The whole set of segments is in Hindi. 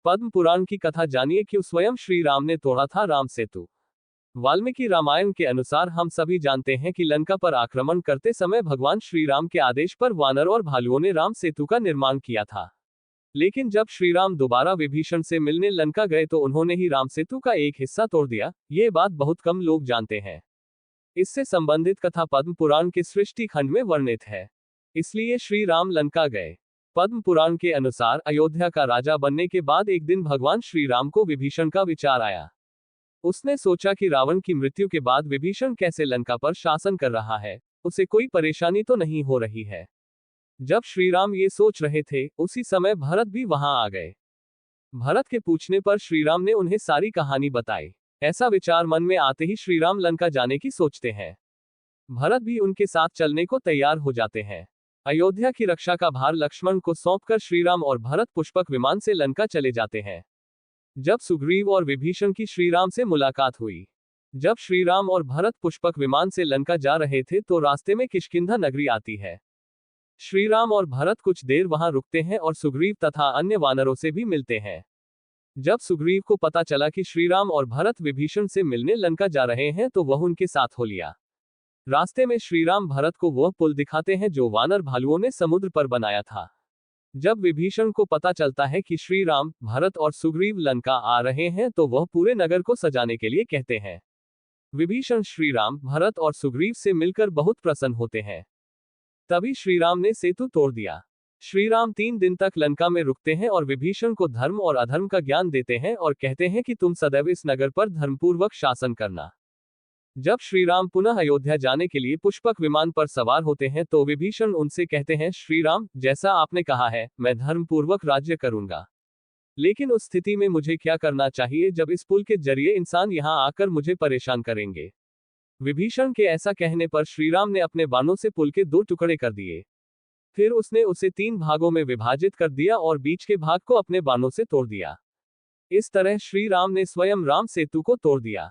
पद्म पुराण की कथा जानिए क्यों स्वयं श्री राम ने तोड़ा था राम सेतु। वाल्मीकि रामायण के अनुसार हम सभी जानते हैं कि लंका पर आक्रमण करते समय भगवान श्री राम के आदेश पर वानर और भालुओं ने राम सेतु का निर्माण किया था। लेकिन जब श्री राम दोबारा विभीषण से मिलने लंका गए तो उन्होंने ही राम सेतु का एक हिस्सा तोड़ दिया। ये बात बहुत कम लोग जानते हैं। इससे संबंधित कथा पद्म पुराण के सृष्टि खंड में वर्णित है। इसलिए श्री राम लंका गए। पद्म पुराण के अनुसार अयोध्या का राजा बनने के बाद एक दिन भगवान श्री राम को विभीषण का विचार आया। उसने सोचा कि रावण की मृत्यु के बाद विभीषण कैसे लंका पर शासन कर रहा है, उसे कोई परेशानी तो नहीं हो रही है। जब श्री राम ये सोच रहे थे, उसी समय भरत भी वहां आ गए। भरत के पूछने पर श्री राम ने उन्हें सारी कहानी बताई। ऐसा विचार मन में आते ही श्री राम लंका जाने की सोचते हैं। भरत भी उनके साथ चलने को तैयार हो जाते हैं। अयोध्या की रक्षा का भार लक्ष्मण को सौंपकर श्रीराम और भरत पुष्पक विमान से लंका चले जाते हैं। जब सुग्रीव और विभीषण की श्रीराम से मुलाकात हुई। जब श्रीराम और भरत पुष्पक विमान से लंका जा रहे थे तो रास्ते में किष्किंधा नगरी आती है। श्रीराम और भरत कुछ देर वहां रुकते हैं और सुग्रीव तथा अन्य वानरों से भी मिलते हैं। जब सुग्रीव को पता चला कि श्रीराम और भरत विभीषण से मिलने लंका जा रहे हैं तो वह उनके साथ हो लिया। रास्ते में श्रीराम भरत को वह पुल दिखाते हैं जो वानर भालुओं ने समुद्र पर बनाया था। जब विभीषण को पता चलता है कि श्रीराम, भरत और सुग्रीव लंका आ रहे हैं तो वह पूरे नगर को सजाने के लिए कहते हैं। विभीषण श्रीराम, भरत और सुग्रीव से मिलकर बहुत प्रसन्न होते हैं। तभी श्रीराम ने सेतु तोड़ दिया। श्रीराम 3 दिन तक लंका में रुकते हैं और विभीषण को धर्म और अधर्म का ज्ञान देते हैं और कहते हैं कि तुम सदैव इस नगर पर धर्मपूर्वक शासन करना। जब श्रीराम पुनः अयोध्या जाने के लिए पुष्पक विमान पर सवार होते हैं तो विभीषण उनसे कहते हैं, श्रीराम, जैसा आपने कहा है, मैं धर्मपूर्वक राज्य करूंगा। लेकिन उस स्थिति में मुझे क्या करना चाहिए जब इस पुल के जरिए इंसान यहां आकर मुझे परेशान करेंगे। विभीषण के ऐसा कहने पर श्रीराम ने अपने बाणों से पुल के 2 टुकड़े कर दिए। फिर उसने उसे 3 भागों में विभाजित कर दिया और बीच के भाग को अपने बाणों से तोड़ दिया। इस तरह श्रीराम ने स्वयं राम सेतु को तोड़ दिया।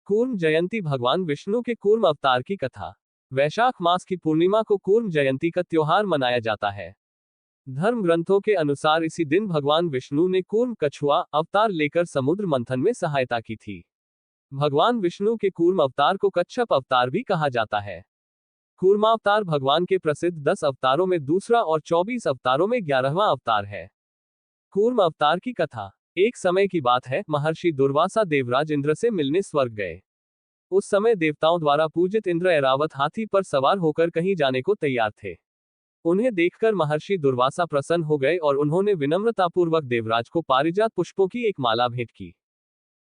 कूर्म जयंती भगवान विष्णु के कूर्म अवतार की कथा। वैशाख मास की पूर्णिमा को कूर्म जयंती का त्योहार मनाया जाता है। धर्म ग्रंथों के अनुसार इसी दिन भगवान विष्णु ने कूर्म कछुआ अवतार लेकर समुद्र मंथन में सहायता की थी। भगवान विष्णु के कूर्म अवतार को कच्छप अवतार भी कहा जाता है। कूर्मावतार भगवान के प्रसिद्ध 10 अवतारों में दूसरा और 24 अवतारों में 11वां अवतार है। कूर्म अवतार की कथा। एक समय की बात है, महर्षि दुर्वासा देवराज इंद्र से मिलने स्वर्ग गए। उस समय देवताओं द्वारा पूजित इंद्र ऐरावत हाथी पर सवार होकर कहीं जाने को तैयार थे। उन्हें देखकर महर्षि दुर्वासा प्रसन्न हो गए और उन्होंने विनम्रतापूर्वक देवराज को पारिजात पुष्पों की एक माला भेंट की।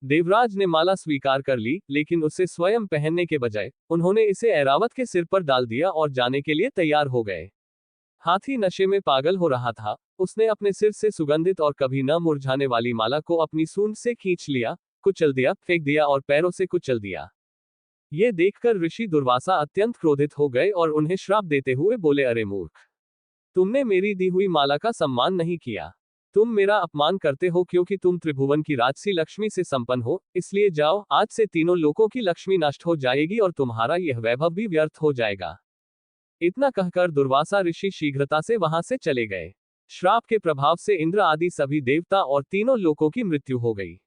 देवराज ने माला स्वीकार कर ली, लेकिन उसे स्वयं पहनने के बजाय उन्होंने इसे ऐरावत के सिर पर डाल दिया और जाने के लिए तैयार हो गए। हाथी नशे में पागल हो रहा था। उसने अपने सिर से सुगंधित और कभी न मुरझाने वाली माला को अपनी सूंड से खींच लिया, कुचल दिया, फेंक दिया और पैरों से कुचल दिया। ये देखकर ऋषि दुर्वासा अत्यंत क्रोधित हो गए और उन्हें श्राप देते हुए बोले, अरे मूर्ख, तुमने मेरी दी हुई माला का सम्मान नहीं किया। तुम मेरा अपमान करते हो क्योंकि तुम त्रिभुवन की राजसी लक्ष्मी से संपन्न हो। इसलिए जाओ, आज से तीनों लोकों की लक्ष्मी नष्ट हो जाएगी और तुम्हारा यह वैभव भी व्यर्थ हो जाएगा। इतना कहकर दुर्वासा ऋषि शीघ्रता से वहां से चले गए। श्राप के प्रभाव से इंद्र आदि सभी देवता और तीनों लोकों की मृत्यु हो गई।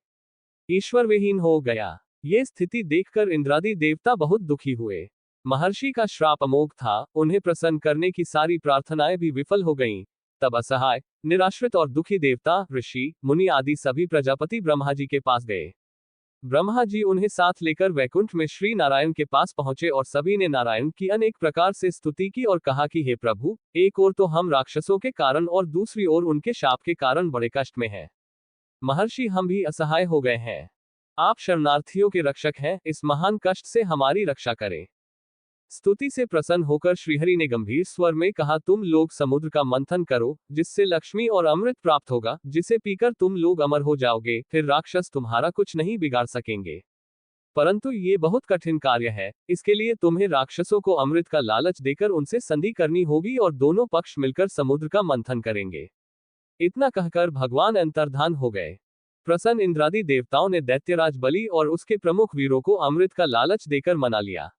ईश्वर विहीन हो गया। ये स्थिति देखकर इंद्रादि देवता बहुत दुखी हुए। महर्षि का श्राप अमोघ था, उन्हें प्रसन्न करने की सारी प्रार्थनाएं भी विफल हो गईं। तब असहाय, निराश्रित और दुखी देवता, ऋषि, मुनि आदि सभी प्रजापति ब्रह्मा जी के पास गए। ब्रह्मा जी उन्हें साथ लेकर वैकुंठ में श्री नारायण के पास पहुंचे और सभी ने नारायण की अनेक प्रकार से स्तुति की और कहा कि हे प्रभु, एक ओर तो हम राक्षसों के कारण और दूसरी ओर उनके शाप के कारण बड़े कष्ट में हैं। महर्षि, हम भी असहाय हो गए हैं। आप शरणार्थियों के रक्षक हैं, इस महान कष्ट से हमारी रक्षा करें। स्तुति से प्रसन्न होकर श्रीहरि ने गंभीर स्वर में कहा, तुम लोग समुद्र का मंथन करो, जिससे लक्ष्मी और अमृत प्राप्त होगा, जिसे पीकर तुम लोग अमर हो जाओगे, फिर राक्षस तुम्हारा कुछ नहीं बिगाड़ सकेंगे। परंतु ये बहुत कठिन कार्य है। इसके लिए तुम्हें राक्षसों को अमृत का लालच देकर उनसे संधि करनी होगी और दोनों पक्ष मिलकर समुद्र का मंथन करेंगे। इतना कहकर भगवान अंतर्धान हो गए। प्रसन्न इंद्रादि देवताओं ने दैत्यराज बलि और उसके प्रमुख वीरों को अमृत का लालच देकर मना लिया।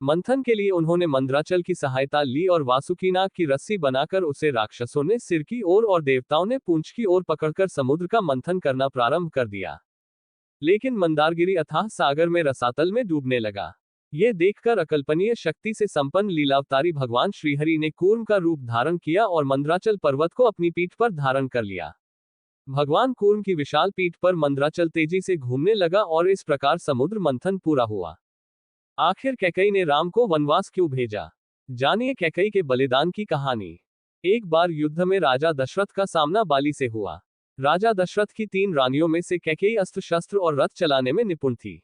मंथन के लिए उन्होंने मंदराचल की सहायता ली और वासुकी नाग की रस्सी बनाकर उसे राक्षसों ने सिर की ओर और देवताओं ने पूंछ की ओर पकड़कर समुद्र का मंथन करना प्रारंभ कर दिया। लेकिन मंदारगिरी अथाह सागर में रसातल में डूबने लगा। ये देखकर अकल्पनीय शक्ति से संपन्न लीलावतारी भगवान श्रीहरि ने कूर्म का रूप धारण किया और मंदराचल पर्वत को अपनी पीठ पर धारण कर लिया। भगवान कूर्म की विशाल पीठ पर मंदराचल तेजी से घूमने लगा और इस प्रकार समुद्र मंथन पूरा हुआ। आखिर कैकेयी ने राम को वनवास क्यों भेजा? जानिए कैकेयी के बलिदान की कहानी। एक बार युद्ध में राजा दशरथ का सामना बाली से हुआ। राजा दशरथ की 3 रानियों में से कैकेयी अस्त्र शस्त्र और रथ चलाने में निपुण थी,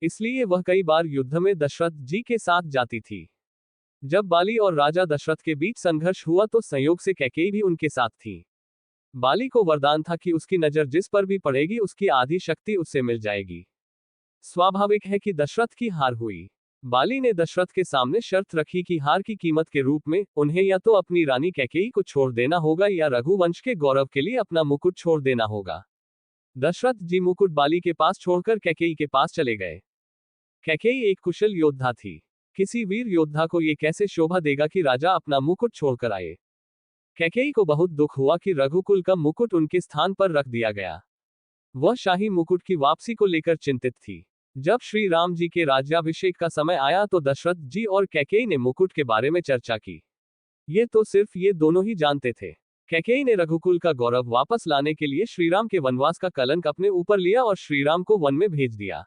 इसलिए वह कई बार युद्ध में दशरथ जी के साथ जाती थी। जब बाली और राजा दशरथ के बीच संघर्ष हुआ तो संयोग से कैकेयी भी उनके साथ थी। बाली को वरदान था कि उसकी नजर जिस पर भी पड़ेगी उसकी आधी शक्ति उससे मिल जाएगी। स्वाभाविक है कि दशरथ की हार हुई। बाली ने दशरथ के सामने शर्त रखी कि हार की कीमत के रूप में उन्हें या तो अपनी रानी कैकेयी को छोड़ देना होगा या रघुवंश के गौरव के लिए अपना मुकुट छोड़ देना होगा। दशरथ जी मुकुट बाली के पास छोड़कर कैकेयी के पास चले गए। कैकेयी एक कुशल योद्धा थी। किसी वीर योद्धा को ये कैसे शोभा देगा कि राजा अपना मुकुट छोड़कर आए। कैकेयी को बहुत दुख हुआ कि रघुकुल का मुकुट उनके स्थान पर रख दिया गया। वह शाही मुकुट की वापसी को लेकर चिंतित थी। जब श्री राम जी के राज्याभिषेक का समय आया तो दशरथ जी और कैकेयी ने मुकुट के बारे में चर्चा की। ये तो सिर्फ ये दोनों ही जानते थे। कैकेयी ने रघुकुल का गौरव वापस लाने के लिए श्रीराम के वनवास का कलंक अपने ऊपर लिया और श्रीराम को वन में भेज दिया।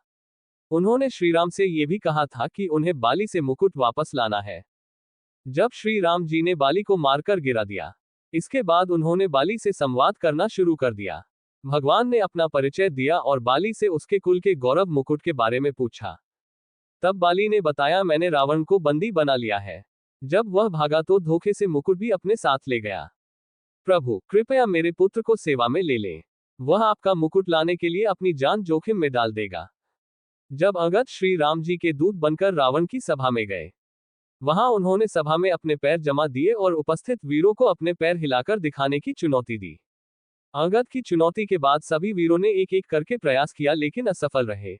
उन्होंने श्रीराम से ये भी कहा था कि उन्हें बाली से मुकुट वापस लाना है। जब श्री राम जी ने बाली को मारकर गिरा दिया, इसके बाद उन्होंने बाली से संवाद करना शुरू कर दिया। भगवान ने अपना परिचय दिया और बाली से उसके कुल के गौरव मुकुट के बारे में पूछा। तब बाली ने बताया, मैंने रावण को बंदी बना लिया है। जब वह भागा तो धोखे से मुकुट भी अपने साथ ले गया। प्रभु कृपया मेरे पुत्र को सेवा में ले लें, वह आपका मुकुट लाने के लिए अपनी जान जोखिम में डाल देगा। जब अंगद श्री राम जी के दूत बनकर रावण की सभा में गए, वहां उन्होंने सभा में अपने पैर जमा दिए और उपस्थित वीरों को अपने पैर हिलाकर दिखाने की चुनौती दी। अंगद की चुनौती के बाद सभी वीरों ने एक एक करके प्रयास किया लेकिन असफल रहे।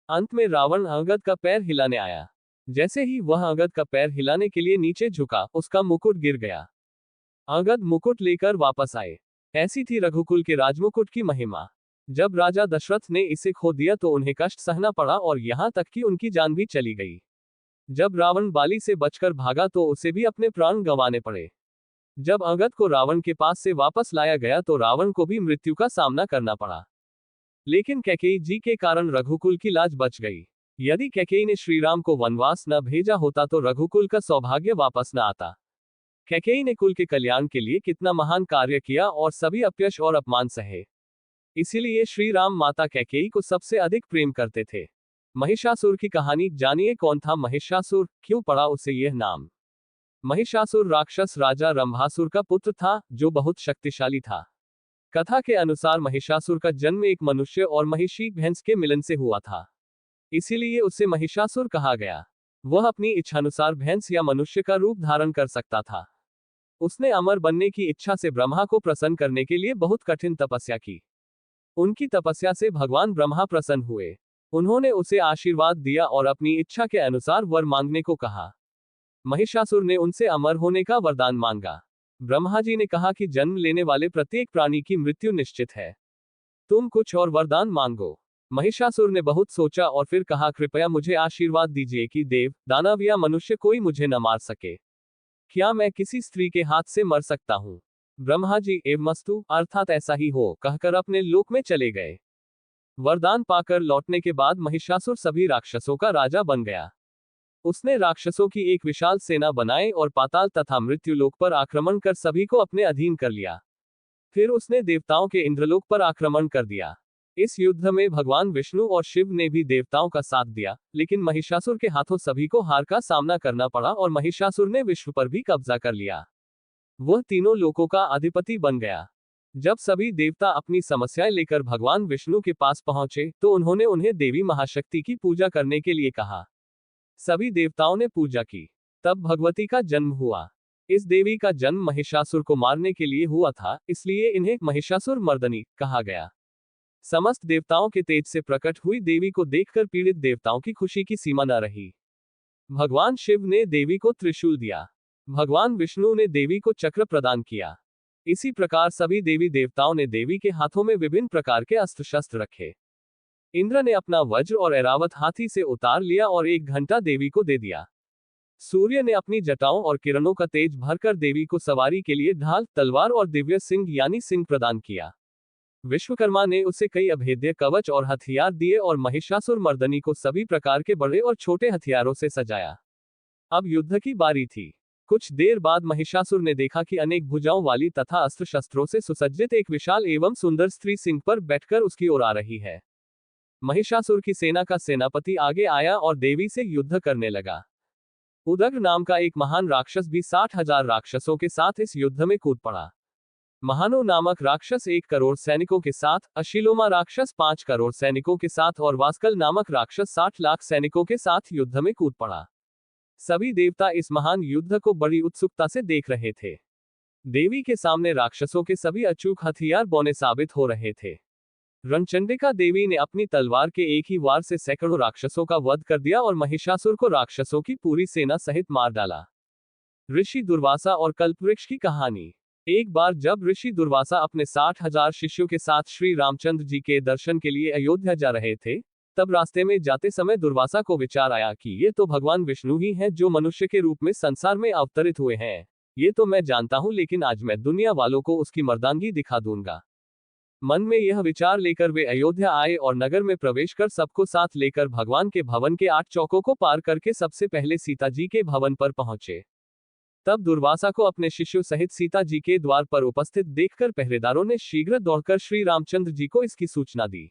अंत में रावण अंगद का पैर हिलाने आया। जैसे ही वह अंगद का पैर हिलाने के लिए नीचे झुका, उसका मुकुट गिर गया। अंगद मुकुट लेकर वापस आए। ऐसी थी रघुकुल के राजमुकुट की महिमा। जब राजा दशरथ ने इसे खो दिया तो उन्हें कष्ट सहना पड़ा और यहां तक कि उनकी जान भी चली गई। जब रावण बाली से बचकर भागा तो उसे भी अपने प्राण गंवाने पड़े। जब अंगद को रावण के पास से वापस लाया गया तो रावण को भी मृत्यु का सामना करना पड़ा। लेकिन कैकेयी जी के कारण रघुकुल की लाज बच गई। यदि कैकेयी ने श्रीराम को वनवास न भेजा होता तो रघुकुल का सौभाग्य वापस न आता। कैकेयी ने कुल के कल्याण के लिए कितना महान कार्य किया और सभी अपयश और अपमान सहे। इसीलिए श्री राम माता कैकेयी को सबसे अधिक प्रेम करते थे। महिषासुर की कहानी जानिए। कौन था महिषासुर, क्यों पड़ा उसे यह नाम? महिषासुर राक्षस राजा रंभासुर का पुत्र था, जो बहुत शक्तिशाली था। कथा के अनुसार महिषासुर का जन्म एक मनुष्य और महिषी भैंस के मिलन से हुआ था, इसीलिए उसे महिषासुर कहा गया। वह अपनी इच्छानुसार भैंस या मनुष्य का रूप धारण कर सकता था। उसने अमर बनने की इच्छा से ब्रह्मा को प्रसन्न करने के लिए बहुत कठिन तपस्या की। उनकी तपस्या से भगवान ब्रह्मा प्रसन्न हुए। उन्होंने उसे आशीर्वाद दिया और अपनी इच्छा के अनुसार वर मांगने को कहा। महिषासुर ने उनसे अमर होने का वरदान मांगा। ब्रह्मा जी ने कहा कि जन्म लेने वाले प्रत्येक प्राणी की मृत्यु निश्चित है, तुम कुछ और वरदान मांगो। महिषासुर ने बहुत सोचा और फिर कहा, कृपया मुझे आशीर्वाद दीजिए कि देव, दानव या मनुष्य कोई मुझे न मार सके। क्या मैं किसी स्त्री के हाथ से मर सकता हूँ? ब्रह्मा जी एवमस्तु, अर्थात ऐसा ही हो, कहकर अपने लोक में चले गए। वरदान पाकर लौटने के बाद महिषासुर सभी राक्षसों का राजा बन गया। उसने राक्षसों की एक विशाल सेना बनाई और पाताल तथा मृत्युलोक पर आक्रमण कर सभी को अपने अधीन कर लिया। फिर उसने देवताओं के इंद्रलोक पर आक्रमण कर दिया। इस युद्ध में भगवान विष्णु और शिव ने भी देवताओं का साथ दिया, लेकिन महिषासुर के हाथों सभी को हार का सामना करना पड़ा और महिषासुर ने विश्व पर भी कब्जा कर लिया। वह तीनों लोकों का अधिपति बन गया। जब सभी देवता अपनी समस्याएं लेकर भगवान विष्णु के पास पहुंचे तो उन्होंने उन्हें देवी महाशक्ति की पूजा करने के लिए कहा। सभी देवताओं ने पूजा की। तब भगवती का जन्म हुआ। इस देवी का जन्म महिषासुर को मारने के लिए हुआ था, इसलिए इन्हें महिषासुर मर्दनी कहा गया। समस्त देवताओं के तेज से प्रकट हुई देवी को देखकर पीड़ित देवताओं की खुशी की सीमा न रही। भगवान शिव ने देवी को त्रिशूल दिया। भगवान विष्णु ने देवी को चक्र प्रदान किया। इसी प्रकार सभी देवी देवताओं ने देवी के हाथों में विभिन्न प्रकार के अस्त्र शस्त्र रखे। इंद्र ने अपना वज्र और ऐरावत हाथी से उतार लिया और 1 घंटा देवी को दे दिया। सूर्य ने अपनी जटाओं और किरणों का तेज भरकर देवी को सवारी के लिए ढाल, तलवार और दिव्य सिंह यानी सिंह प्रदान किया। विश्वकर्मा ने उसे कई अभेद्य कवच और हथियार दिए और महिषासुर मर्दनी को सभी प्रकार के बड़े और छोटे हथियारों से सजाया। अब युद्ध की बारी थी। कुछ देर बाद महिषासुर ने देखा कि अनेक भुजाओं वाली तथा अस्त्र शस्त्रों से सुसज्जित एक विशाल एवं सुंदर स्त्री सिंह पर बैठकर उसकी ओर आ रही है। महिषासुर की सेना का सेनापति आगे आया और देवी से युद्ध करने लगा। उदग्र नाम का एक महान राक्षस भी 60,000 राक्षसों के साथ इस युद्ध में कूद पड़ा। महानो नामक राक्षस 1 करोड़ सैनिकों के साथ, अशिलोमा राक्षस 5 करोड़ सैनिकों के साथ और वास्कल नामक राक्षस 60 लाख सैनिकों के साथ युद्ध में कूद पड़ा। सभी देवता इस महान युद्ध को बड़ी उत्सुकता से देख रहे थे। देवी के सामने राक्षसों के सभी अचूक हथियार बौने साबित हो रहे थे। रणचंडिका देवी ने अपनी तलवार के एक ही वार से सैकड़ों राक्षसों का वध कर दिया और महिषासुर को राक्षसों की पूरी सेना सहित मार डाला। ऋषि दुर्वासा और कल्पवृक्ष की कहानी। एक बार जब ऋषि दुर्वासा अपने 60,000 शिष्यों के साथ श्री रामचंद्र जी के दर्शन के लिए अयोध्या जा रहे थे, तब रास्ते में जाते समय दुर्वासा को विचार आया कि ये तो भगवान विष्णु ही हैं जो मनुष्य के रूप में संसार में अवतरित हुए हैं। ये तो मैं जानता हूं, लेकिन आज मैं दुनिया वालों को उसकी मर्दानगी दिखा दूंगा। मन में यह विचार लेकर वे अयोध्या आए और नगर में प्रवेश कर सबको साथ लेकर भगवान के भवन के 8 चौकों को पार करके सबसे पहले सीता जी के भवन पर पहुंचे। तब दुर्वासा को अपने शिष्यों सहित सीता जी के द्वार पर उपस्थित देखकर पहरेदारों ने शीघ्र दौड़कर श्री रामचंद्र जी को इसकी सूचना दी।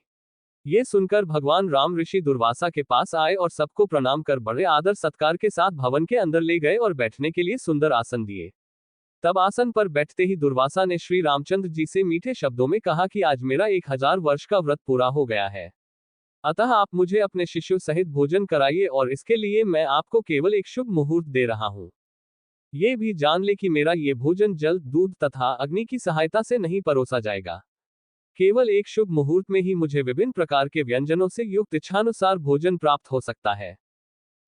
ये सुनकर भगवान राम ऋषि दुर्वासा के पास आए और सबको प्रणाम कर बड़े आदर सत्कार के साथ भवन के अंदर ले गए और बैठने के लिए सुंदर आसन दिए। तब आसन पर बैठते ही दुर्वासा ने श्री रामचंद्र जी से मीठे शब्दों में कहा कि आज मेरा 1000 वर्ष का व्रत पूरा हो गया है, अतः आप मुझे अपने शिष्यों सहित भोजन कराइए और इसके लिए मैं आपको केवल एक शुभ मुहूर्त दे रहा हूँ। ये भी जान ले कि मेरा ये भोजन जल, दूध तथा अग्नि की सहायता से नहीं परोसा जाएगा। केवल एक शुभ मुहूर्त में ही मुझे विभिन्न प्रकार के व्यंजनों से युक्त इच्छानुसार भोजन प्राप्त हो सकता है।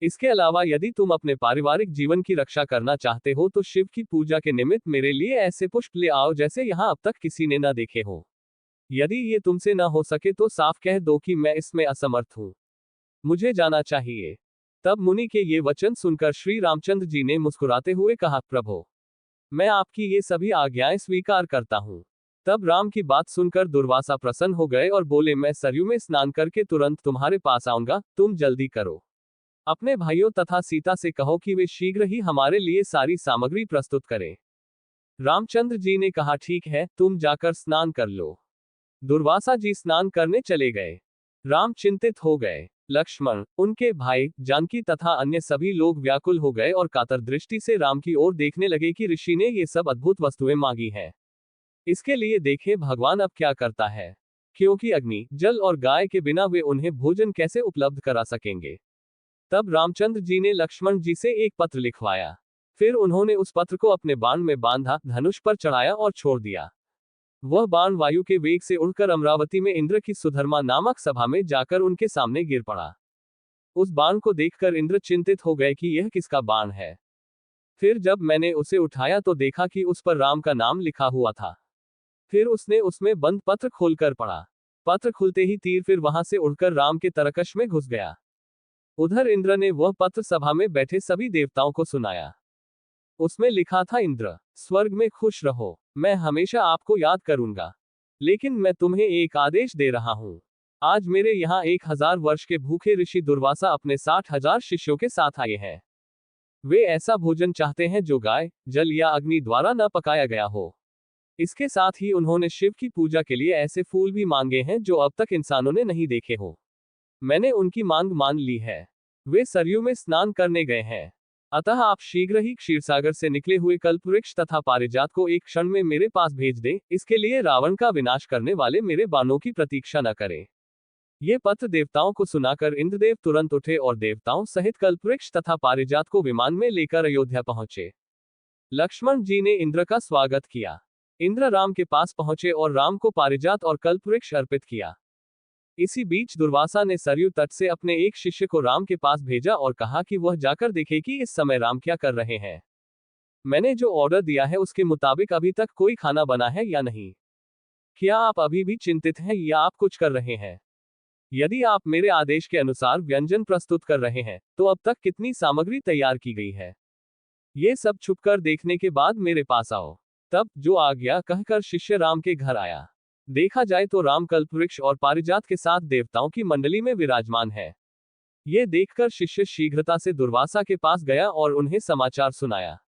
इसके अलावा यदि तुम अपने पारिवारिक जीवन की रक्षा करना चाहते हो तो शिव की पूजा के निमित्त मेरे लिए ऐसे पुष्प ले आओ जैसे यहाँ अब तक किसी ने न देखे हो। यदि ये तुमसे न हो सके तो साफ कह दो कि मैं इसमें असमर्थ हूँ, मुझे जाना चाहिए। तब मुनि के ये वचन सुनकर श्री रामचंद्र जी ने मुस्कुराते हुए कहा, प्रभो, मैं आपकी ये सभी आज्ञाएं स्वीकार करता हूँ। तब राम की बात सुनकर दुर्वासा प्रसन्न हो गए और बोले, मैं सरयू में स्नान करके तुरंत तुम्हारे पास आऊंगा, तुम जल्दी करो। अपने भाइयों तथा सीता से कहो कि वे शीघ्र ही हमारे लिए सारी सामग्री प्रस्तुत करें। रामचंद्र जी ने कहा, ठीक है, तुम जाकर स्नान कर लो। दुर्वासा जी स्नान करने चले गए। राम चिंतित हो गए। लक्ष्मण, उनके भाई, जानकी तथा अन्य सभी लोग व्याकुल हो गए और कातर दृष्टि से राम की ओर देखने लगे कि ऋषि ने ये सब अद्भुत वस्तुएं मांगी हैं। इसके लिए देखें भगवान अब क्या करता है, क्योंकि अग्नि, जल और गाय के बिना वे उन्हें भोजन कैसे उपलब्ध करा सकेंगे। तब रामचंद्र जी ने लक्ष्मण जी से एक पत्र लिखवाया। फिर उन्होंने उस पत्र को अपने बाण में बांधा, धनुष पर चढ़ाया और छोड़ दिया। वह बाण वायु के वेग से उड़कर अमरावती में इंद्र की सुधर्मा नामक सभा में जाकर उनके सामने गिर पड़ा। उस बाण को देखकर इंद्र चिंतित हो गए कि यह किसका बाण है। फिर जब मैंने उसे उठाया तो देखा कि उस पर राम का नाम लिखा हुआ था। फिर उसने उसमें बंद पत्र खोलकर पढ़ा। पत्र खुलते ही तीर फिर वहां से उड़कर राम के तरकश में घुस गया। उधर इंद्र ने वह पत्र सभा में बैठे सभी देवताओं को सुनाया। उसमें लिखा था, इंद्र, स्वर्ग में खुश रहो, मैं हमेशा आपको याद करूंगा, लेकिन मैं तुम्हें एक आदेश दे रहा हूं। आज मेरे यहाँ 1000 वर्ष के भूखे ऋषि दुर्वासा अपने 60,000 शिष्यों के साथ आए हैं। वे ऐसा भोजन चाहते हैं जो गाय, जल या अग्नि द्वारा न पकाया गया हो। इसके साथ ही उन्होंने शिव की पूजा के लिए ऐसे फूल भी मांगे हैं जो अब तक इंसानों ने नहीं देखे हो। मैंने उनकी मांग मान ली है। वे सरयू में स्नान करने गए हैं, अतः आप शीघ्र ही क्षीरसागर से निकले हुए कल्पवृक्ष तथा पारिजात को एक क्षण में मेरे पास भेज दें। इसके लिए रावण का विनाश करने वाले मेरे बाणों की प्रतीक्षा न करें। ये पत्र देवताओं को सुनाकर इंद्रदेव तुरंत उठे और देवताओं सहित कल्पवृक्ष तथा पारिजात को विमान में लेकर अयोध्या पहुंचे। लक्ष्मण जी ने इंद्र का स्वागत किया। इंद्र राम के पास पहुंचे और राम को पारिजात और कल्पवृक्ष अर्पित किया। इसी बीच दुर्वासा ने सरयू तट से अपने एक शिष्य को राम के पास भेजा और कहा कि वह जाकर देखे कि इस समय राम क्या कर रहे हैं। मैंने जो ऑर्डर दिया है उसके मुताबिक अभी तक कोई खाना बना है या नहीं? क्या आप अभी भी चिंतित हैं या आप कुछ कर रहे हैं? यदि आप मेरे आदेश के अनुसार व्यंजन प्रस्तुत कर रहे हैं, तो अब तक कितनी सामग्री तैयार की गई है? ये सब छुपकर देखने के बाद मेरे पास आओ। तब जो आज्ञा कहकर शिष्य राम के घर आया। देखा जाए तो राम कल्पवृक्ष और पारिजात के साथ देवताओं की मंडली में विराजमान है। ये देखकर शिष्य शीघ्रता से दुर्वासा के पास गया और उन्हें समाचार सुनाया।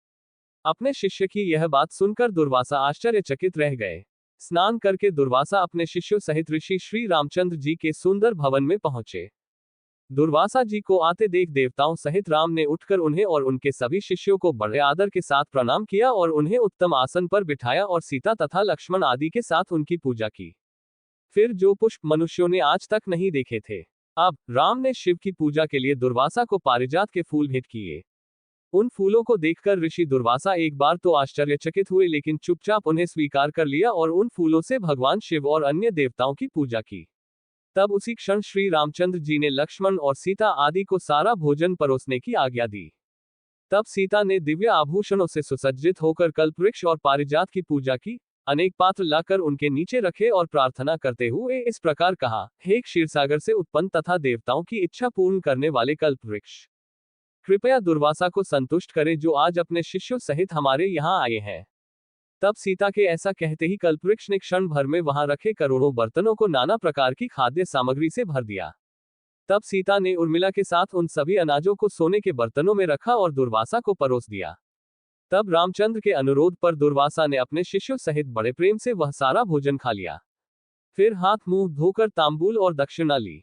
अपने शिष्य की यह बात सुनकर दुर्वासा आश्चर्यचकित रह गए। स्नान करके दुर्वासा अपने शिष्यों सहित ऋषि श्री रामचंद्र जी के सुंदर भवन में पहुंचे। दुर्वासा जी को आते देख देवताओं सहित राम ने उठकर उन्हें और उनके सभी शिष्यों को बड़े आदर के साथ प्रणाम किया और उन्हें उत्तम आसन पर बिठाया और सीता तथा लक्ष्मण आदि के साथ उनकी पूजा की। फिर जो पुष्प मनुष्यों ने आज तक नहीं देखे थे, अब राम ने शिव की पूजा के लिए दुर्वासा को पारिजात के फूल भेंट किए। उन फूलों को देखकर ऋषि दुर्वासा एक बार तो आश्चर्यचकित हुए, लेकिन चुपचाप उन्हें स्वीकार कर लिया और उन फूलों से भगवान शिव और अन्य देवताओं की पूजा की। तब उसी क्षण श्री रामचंद्र जी ने लक्ष्मण और सीता आदि को सारा भोजन परोसने की आज्ञा दी। तब सीता ने दिव्य आभूषणों से सुसज्जित होकर कल्पवृक्ष और पारिजात की पूजा की। अनेक पात्र लाकर उनके नीचे रखे और प्रार्थना करते हुए इस प्रकार कहा, हे क्षीरसागर से उत्पन्न तथा देवताओं की इच्छा पूर्ण करने वाले कल्पवृक्ष, कृपया दुर्वासा को संतुष्ट करें जो आज अपने शिष्यों सहित हमारे यहाँ आए हैं। तब सीता के ऐसा कहते ही कल्पवृक्ष ने क्षण भर में वहां रखे करोड़ों बर्तनों को नाना प्रकार की खाद्य सामग्री से भर दिया। तब सीता ने उर्मिला के साथ उन सभी अनाजों को सोने के बर्तनों में रखा और दुर्वासा को परोस दिया। तब रामचंद्र के अनुरोध पर दुर्वासा ने अपने शिष्यों सहित बड़े प्रेम से वह सारा भोजन खा लिया। फिर हाथ मुंह धोकर तांबूल और दक्षिणा ली।